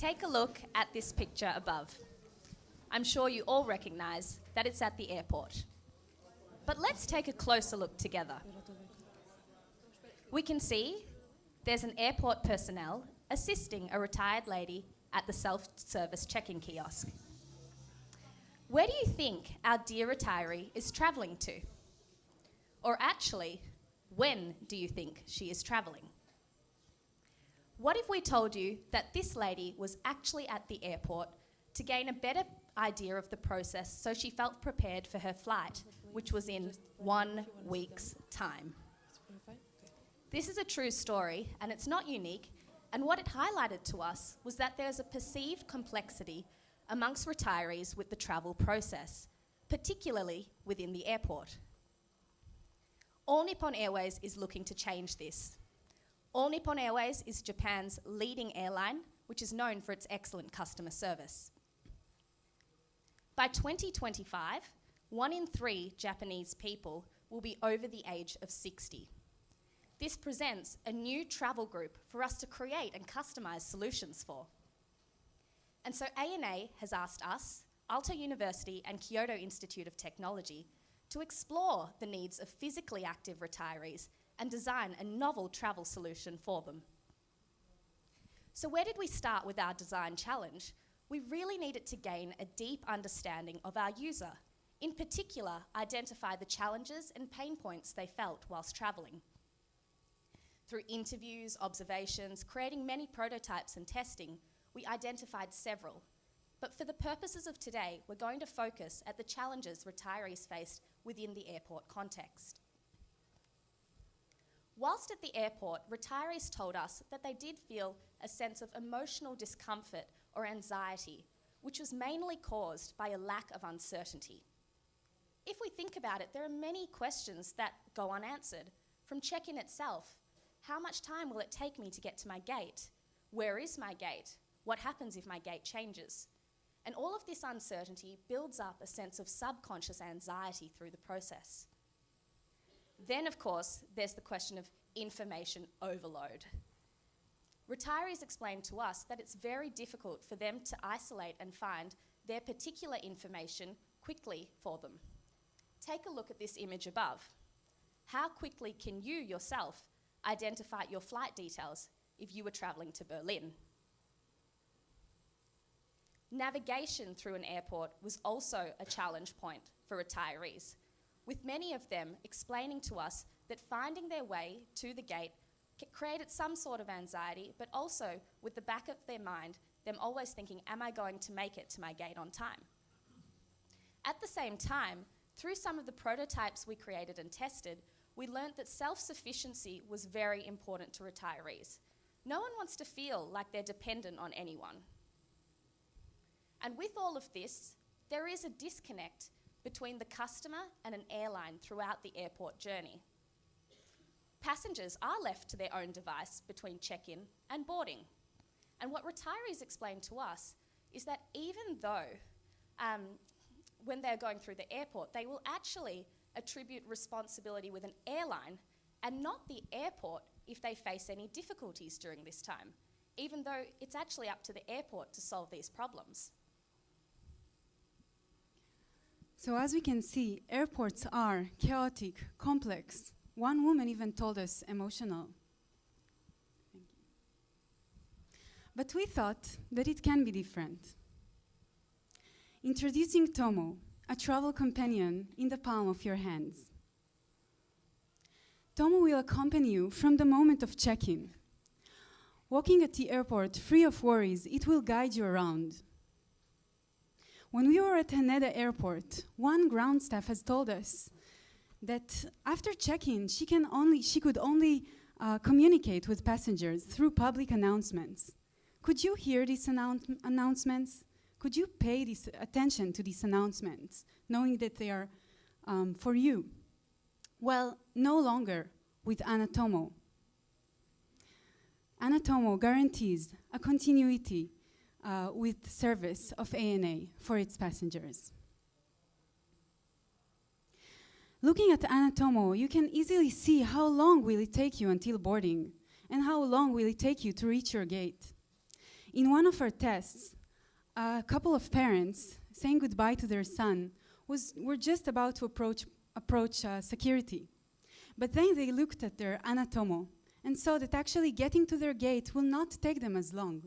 Take a look at this picture above. I'm sure you all recognise that it's at the airport. But let's take a closer look together. We can see there's an airport personnel assisting a retired lady at the self-service check-in kiosk. Where do you think our dear retiree is travelling to? Or actually, when do you think she is travelling? What if we told you that this lady was actually at the airport to gain a better idea of the process so she felt prepared for her flight, which was in 1 week's time? This is a true story, and it's not unique, and what it highlighted to us was that there's a perceived complexity amongst retirees with the travel process, particularly within the airport. All Nippon Airways is looking to change this. All Nippon Airways is Japan's leading airline, which is known for its excellent customer service. By 2025, 1 in 3 Japanese people will be over the age of 60. This presents a new travel group for us to create and customise solutions for. And so ANA has asked us, Aalto University and Kyoto Institute of Technology, to explore the needs of physically active retirees and design a novel travel solution for them. So where did we start with our design challenge? We really needed to gain a deep understanding of our user, in particular identify the challenges and pain points they felt whilst travelling. Through interviews, observations, creating many prototypes and testing, we identified several. But for the purposes of today, we're going to focus at the challenges retirees faced within the airport context. Whilst at the airport, retirees told us that they did feel a sense of emotional discomfort or anxiety, which was mainly caused by a lack of uncertainty. If we think about it, there are many questions that go unanswered. From check-in itself, how much time will it take me to get to my gate? Where is my gate? What happens if my gate changes? And all of this uncertainty builds up a sense of subconscious anxiety through the process. Then, of course, there's the question of information overload. Retirees explained to us that it's very difficult for them to isolate and find their particular information quickly for them. Take a look at this image above. How quickly can you yourself identify your flight details if you were travelling to Berlin? Navigation through an airport was also a challenge point for retirees, with many of them explaining to us that finding their way to the gate created some sort of anxiety, but also with the back of their mind, them always thinking, am I going to make it to my gate on time? At the same time, through some of the prototypes we created and tested, we learnt that self-sufficiency was very important to retirees. No one wants to feel like they're dependent on anyone. And with all of this, there is a disconnect between the customer and an airline throughout the airport journey. Passengers are left to their own device between check-in and boarding. And what retirees explained to us is that even though when they're going through the airport, they will actually attribute responsibility with an airline and not the airport if they face any difficulties during this time, even though it's actually up to the airport to solve these problems. So as we can see, airports are chaotic, complex. One woman even told us emotional. Thank you. But we thought that it can be different. Introducing Tomo, a travel companion in the palm of your hands. Tomo will accompany you from the moment of check-in. Walking at the airport free of worries, it will guide you around. When we were at Haneda Airport, one ground staff has told us that after check-in, she could only communicate with passengers through public announcements. Could you hear these announcements? Could you pay this attention to these announcements, knowing that they are for you? Well, no longer with Anatomo. Anatomo guarantees a continuity with service of ANA for its passengers. Looking at Anatomo, you can easily see how long will it take you until boarding and how long will it take you to reach your gate. In one of our tests, a couple of parents saying goodbye to their son were just about to approach security. But then they looked at their anatomo and saw that actually getting to their gate will not take them as long.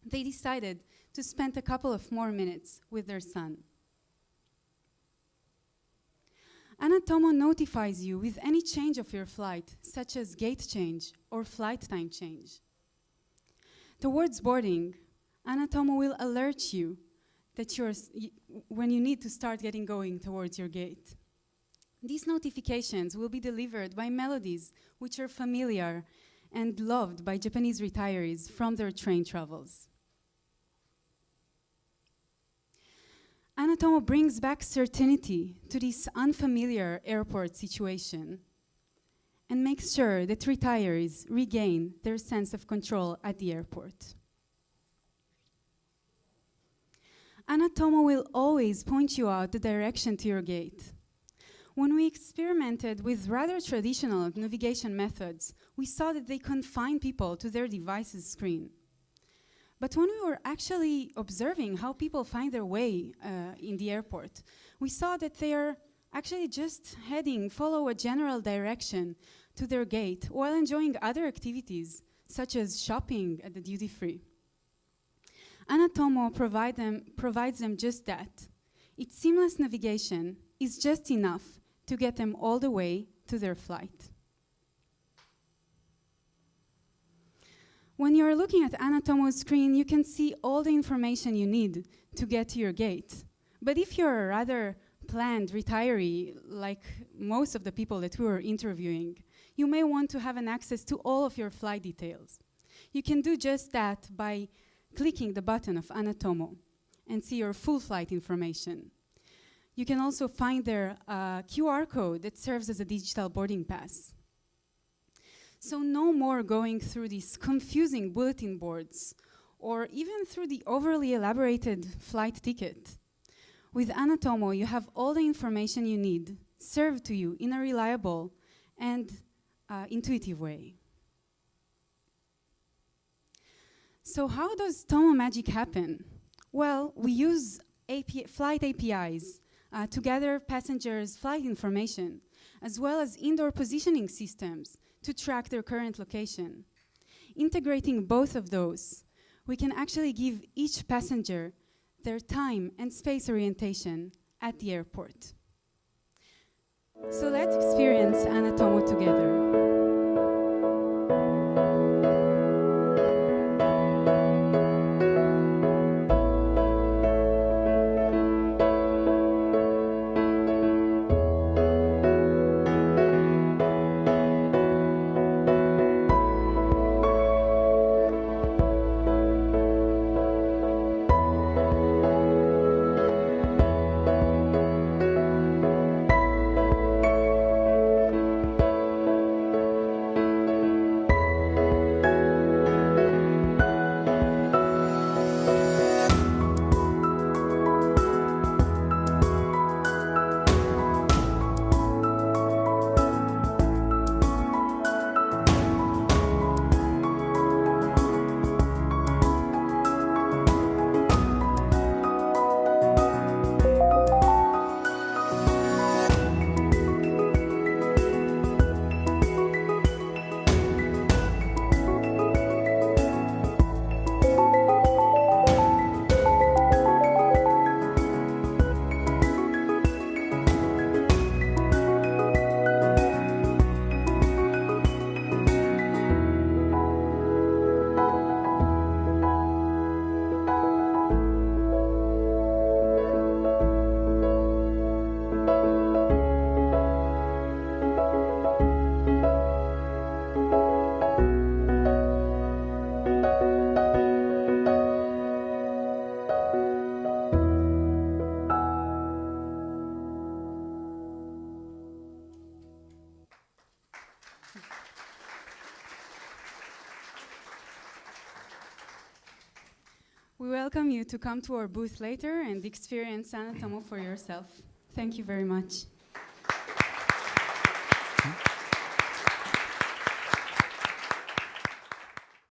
They decided to spend a couple of more minutes with their son. Anatomo notifies you with any change of your flight, such as gate change or flight time change. Towards boarding, Anatomo will alert you that when you need to start getting going towards your gate. These notifications will be delivered by melodies which are familiar and loved by Japanese retirees from their train travels. Anatomo brings back certainty to this unfamiliar airport situation and makes sure that retirees regain their sense of control at the airport. Anatomo will always point you out the direction to your gate. When we experimented with rather traditional navigation methods, we saw that they confine people to their device's screen. But when we were actually observing how people find their way in the airport, we saw that they are actually just follow a general direction to their gate while enjoying other activities, such as shopping at the duty-free. Anatomo provides them just that. Its seamless navigation is just enough to get them all the way to their flight. When you're looking at Anatomo's screen, you can see all the information you need to get to your gate. But if you're a rather planned retiree, like most of the people that we were interviewing, you may want to have an access to all of your flight details. You can do just that by clicking the button of Anatomo and see your full flight information. You can also find their QR code that serves as a digital boarding pass. So no more going through these confusing bulletin boards or even through the overly elaborated flight ticket. With Anatomo, you have all the information you need served to you in a reliable and intuitive way. So how does Tomo magic happen? Well, we use flight APIs to gather passengers' flight information, as well as indoor positioning systems to track their current location. Integrating both of those, we can actually give each passenger their time and space orientation at the airport. So let's experience Anatomo together. We welcome you to come to our booth later and experience Anatomo for yourself. Thank you very much.